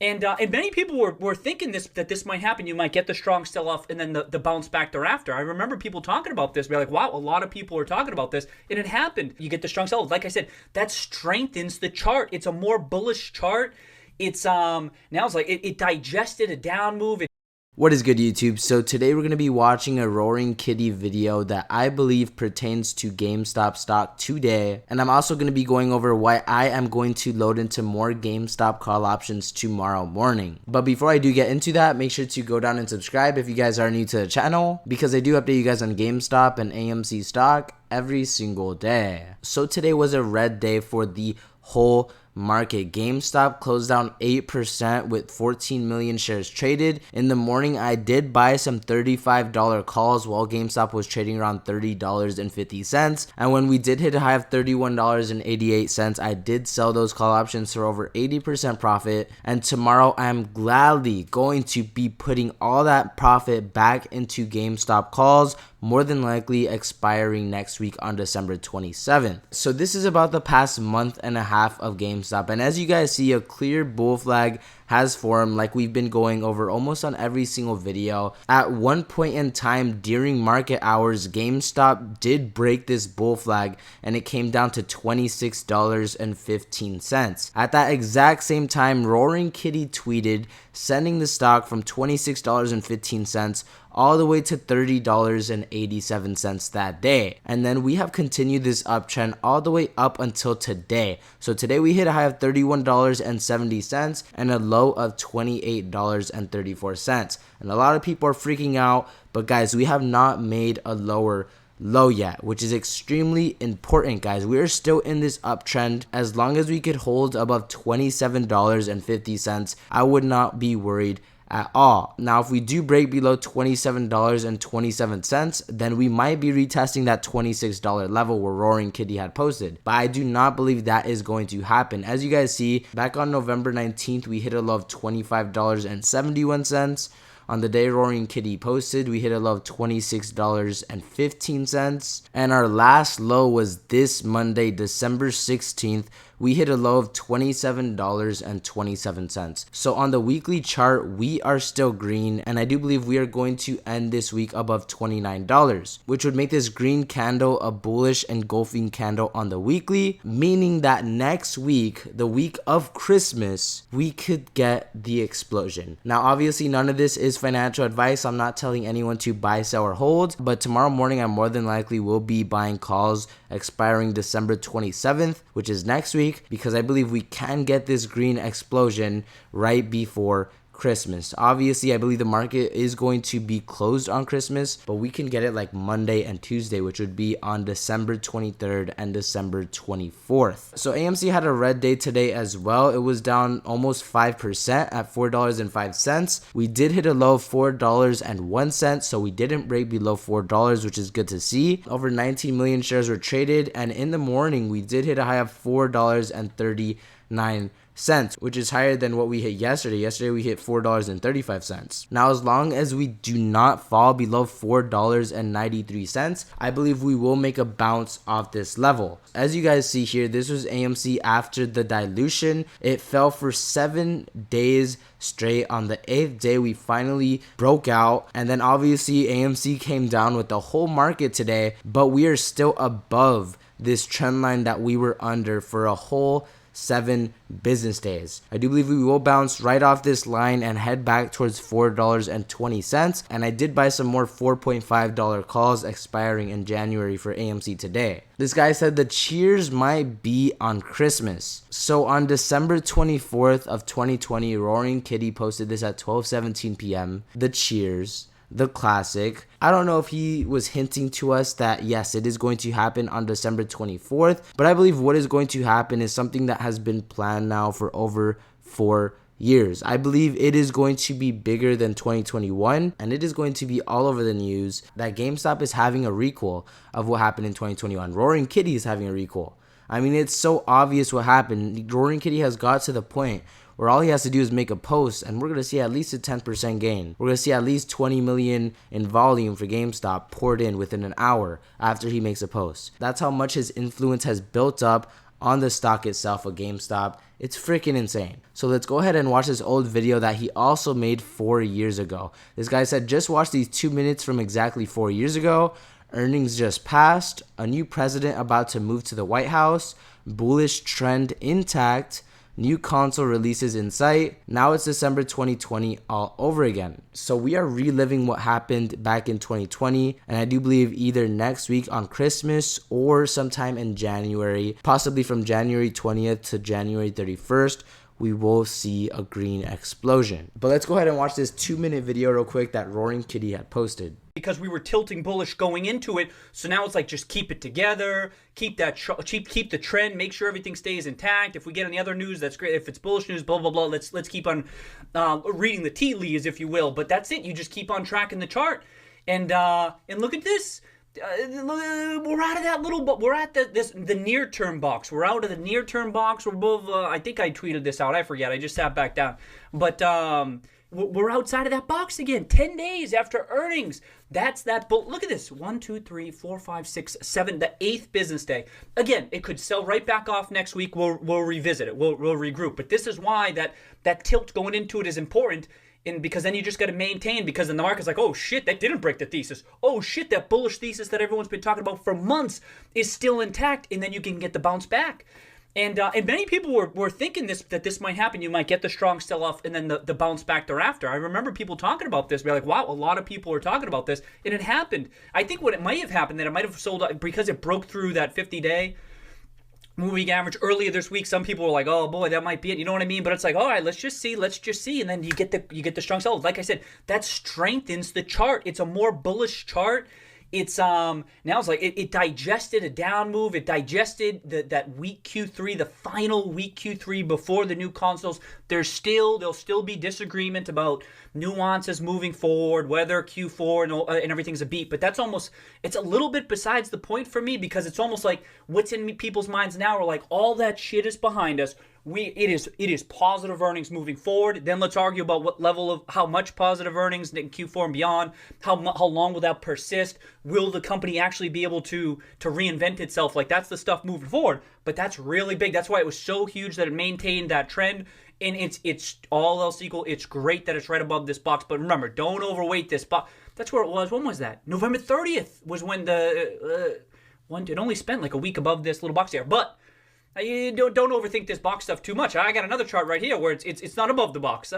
And many people were thinking that this might happen. You might get the strong sell-off and then the bounce back thereafter. I remember people talking about this. We're like, wow, a lot of people were talking about this, and it happened. You get the strong sell-off. Like I said, that strengthens the chart. It's a more bullish chart. It's now it's like it digested a down move. What is good, YouTube? So today we're going to be watching a Roaring Kitty video that I believe pertains to GameStop stock today. And I'm also going to be going over why I am going to load into more GameStop call options tomorrow morning. But before I do get into that, make sure to go down and subscribe if you guys are new to the channel, because I do update you guys on GameStop and AMC stock every single day. So today was a red day for the whole market. GameStop closed down 8% with 14 million shares traded. In the morning, I did buy some $35 calls while GameStop was trading around $30.50. And when we did hit a high of $31.88, I did sell those call options for over 80% profit. And tomorrow, I'm gladly going to be putting all that profit back into GameStop calls, more than likely expiring next week on December 27th. So this is about the past month and a half of GameStop, and as you guys see, a clear bull flag has formed, like we've been going over almost on every single video. At one point in time during market hours, GameStop did break this bull flag and it came down to $26.15. At that exact same time, Roaring Kitty tweeted sending the stock from $26.15 all the way to $30.87 that day. And then we have continued this uptrend all the way up until today. So today we hit a high of $31.70 and a low of $28.34. And a lot of people are freaking out, but guys, we have not made a lower low yet, which is extremely important, guys. We are still in this uptrend. As long as we could hold above $27.50, I would not be worried at all. Now, if we do break below $27.27, then we might be retesting that $26 level where Roaring Kitty had posted. But I do not believe that is going to happen. As you guys see, back on November 19th, we hit a low of $25.71. On the day Roaring Kitty posted, we hit a low of $26.15. And our last low was this Monday, December 16th. We hit a low of $27.27. So on the weekly chart, we are still green, and I do believe we are going to end this week above $29, which would make this green candle a bullish engulfing candle on the weekly, meaning that next week, the week of Christmas, we could get the explosion. Now, obviously, none of this is financial advice. I'm not telling anyone to buy, sell, or hold, but tomorrow morning, I more than likely will be buying calls expiring December 27th, which is next week, because I believe we can get this green explosion right before Christmas. Obviously, I believe the market is going to be closed on Christmas, but we can get it like Monday and Tuesday, which would be on December 23rd and December 24th. So AMC had a red day today as well. It was down almost 5% at $4.05. We did hit a low of $4.01, so we didn't break below $4, which is good to see. Over 19 million shares were traded, and in the morning, we did hit a high of $4.39, which is higher than what we hit yesterday. Yesterday we hit $4.35. Now, as long as we do not fall below $4.93, I believe we will make a bounce off this level. As you guys see here, this was AMC after the dilution. It fell for 7 days straight. On the 8th day, we finally broke out, and then obviously AMC came down with the whole market today, but we are still above this trend line that we were under for a whole 7 business days. I do believe we will bounce right off this line and head back towards $4.20. And I did buy some more $4.5 calls expiring in January for AMC today. This guy said the cheers might be on Christmas. So on December 24th of 2020, Roaring Kitty posted this at 12:17 p.m. The cheers, the classic. I don't know if he was hinting to us that yes, it is going to happen on December 24th, but I believe what is going to happen is something that has been planned now for over 4 years. I believe it is going to be bigger than 2021, and it is going to be all over the news that GameStop is having a recall of what happened in 2021. Roaring Kitty is having a recall. I mean, it's so obvious what happened. Roaring Kitty has got to the point where all he has to do is make a post, and we're going to see at least a 10% gain. We're going to see at least 20 million in volume for GameStop poured in within an hour after he makes a post. That's how much his influence has built up on the stock itself of GameStop. It's freaking insane. So let's go ahead and watch this old video that he also made 4 years ago. This guy said, just watch these 2 minutes from exactly 4 years ago. Earnings just passed. A new president about to move to the White House. Bullish trend intact. New console releases in sight. Now it's December 2020 all over again. So we are reliving what happened back in 2020. And I do believe either next week on Christmas or sometime in January, possibly from January 20th to January 31st, we will see a green explosion. But let's go ahead and watch this 2-minute video real quick that Roaring Kitty had posted. Because we were tilting bullish going into it, so now it's like just keep it together, keep that keep the trend, make sure everything stays intact. If we get any other news, that's great. If it's bullish news, blah blah blah. Let's keep on reading the tea leaves, if you will. But that's it. You just keep on tracking the chart, and look at this. We're out of that little, but we're at the near term box. We're out of the near term box. We're above. I think I tweeted this out. I forget. I just sat back down, but. We're outside of that box again. 10 days after earnings. That's that. But look at this. 1, 2, 3, 4, 5, 6, 7. The 8th business day. Again, it could sell right back off next week. We'll revisit it. We'll regroup. But this is why that tilt going into it is important. And because then you just got to maintain, because then the market's like, oh shit, that didn't break the thesis. Oh shit, that bullish thesis that everyone's been talking about for months is still intact. And then you can get the bounce back. And many people were thinking that this might happen. You might get the strong sell-off and then the bounce back thereafter. I remember people talking about this. We're like, wow, a lot of people are talking about this. And it happened. I think what it might have happened, that it might have sold out because it broke through that 50-day moving average earlier this week. Some people were like, oh boy, that might be it. You know what I mean? But it's like, all right, let's just see. And then you get the strong sell. Like I said, that strengthens the chart. It's a more bullish chart. It's now it's like it digested a down move. It digested that weak Q3, the final weak Q3 before the new consoles. There'll still be disagreement about nuances moving forward, whether Q4 and everything's a beat. But it's a little bit besides the point for me, because it's almost like what's in people's minds now are like, all that shit is behind us. It is positive earnings moving forward. Then let's argue about what level of how much positive earnings in Q4 and beyond. How long will that persist? Will the company actually be able to reinvent itself? Like, that's the stuff moving forward. But that's really big. That's why it was so huge that it maintained that trend. And it's all else equal. It's great that it's right above this box. But remember, don't overweight this box. That's where it was. When was that? November 30th was when it only spent like a week above this little box here. But you don't overthink this box stuff too much. I got another chart right here where it's not above the box.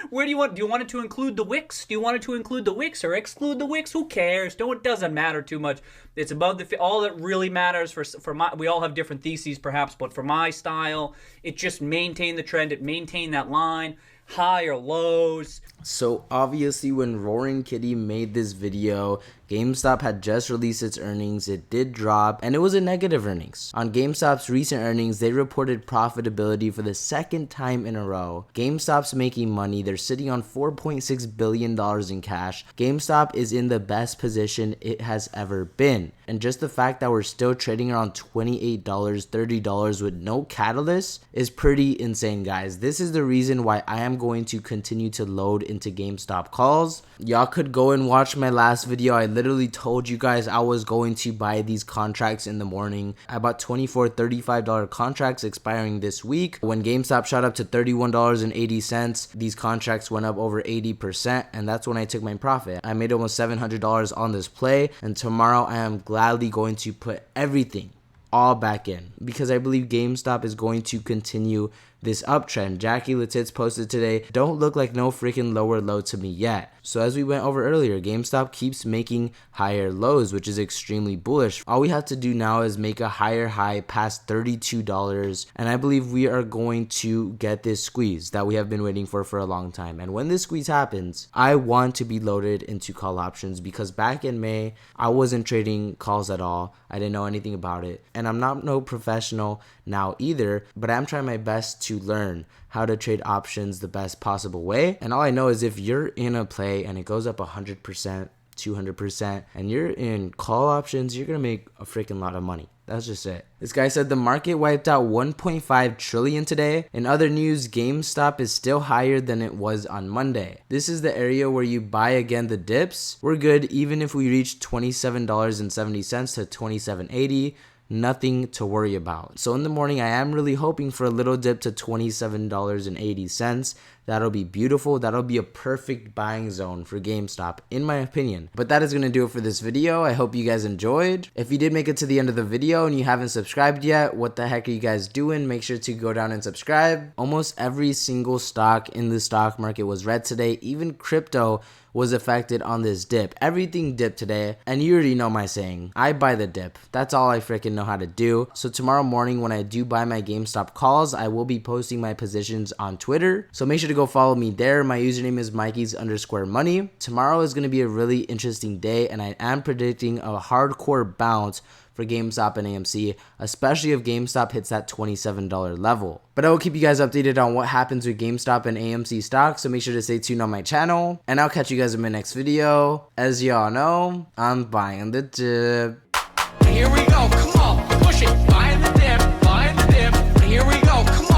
Where do you want it to include the wicks? Do you want it to include the wicks or exclude the wicks? Who cares? It doesn't matter too much. It's above all that really matters for my. We all have different theses perhaps, but for my style, it just maintained the trend. It maintained that line. High or lows. So obviously when Roaring Kitty made this video, GameStop had just released its earnings. It did drop, and it was a negative earnings. On GameStop's recent earnings, they reported profitability for the second time in a row. GameStop's making money. They're sitting on $4.6 billion in cash. GameStop is in the best position it has ever been. And just the fact that we're still trading around $28, $30 with no catalyst is pretty insane, guys. This is the reason why I am going to continue to load into GameStop calls. Y'all could go and watch my last video. I literally told you guys I was going to buy these contracts in the morning. I bought $24, $35 contracts expiring this week. When GameStop shot up to $31.80, these contracts went up over 80%, and that's when I took my profit. I made almost $700 on this play, and tomorrow I am gladly going to put everything all back in because I believe GameStop is going to continue this uptrend. Jackie Letitz posted today, don't look like no freaking lower low to me yet. So as we went over earlier, GameStop keeps making higher lows, which is extremely bullish. All we have to do now is make a higher high past $32, and I believe we are going to get this squeeze that we have been waiting for a long time. And when this squeeze happens, I want to be loaded into call options because back in May, I wasn't trading calls at all. I didn't know anything about it, and I'm not no professional now either, but I'm trying my best to learn how to trade options the best possible way. And all I know is if you're in a play and it goes up 100%, 200%, and you're in call options, you're gonna make a freaking lot of money. That's just it. This guy said the market wiped out 1.5 trillion today. In other news, GameStop is still higher than it was on Monday. This is the area where you buy again the dips. We're good even if we reach $27.70 to $27.80. nothing to worry about. So in the morning, I am really hoping for a little dip to $27.80. That'll be beautiful. That'll be a perfect buying zone for GameStop, in my opinion. But that is going to do it for this video. I hope you guys enjoyed. If you did make it to the end of the video and you haven't subscribed yet, what the heck are you guys doing? Make sure to go down and subscribe. Almost every single stock in the stock market was red today. Even crypto was affected on this dip. Everything dipped today, and you already know my saying, I buy the dip. That's all I freaking know how to do. So tomorrow morning when I do buy my GameStop calls, I will be posting my positions on Twitter. So make sure to go follow me there. My username is Mikey's_money. Tomorrow is going to be a really interesting day, and I am predicting a hardcore bounce for GameStop and AMC, especially if GameStop hits that $27 level. But I will keep you guys updated on what happens with GameStop and AMC stocks, so make sure to stay tuned on my channel, and I'll catch you guys in my next video. As y'all know, I'm buying the dip. Here we go, come on, push it, buying the dip, here we go, come on.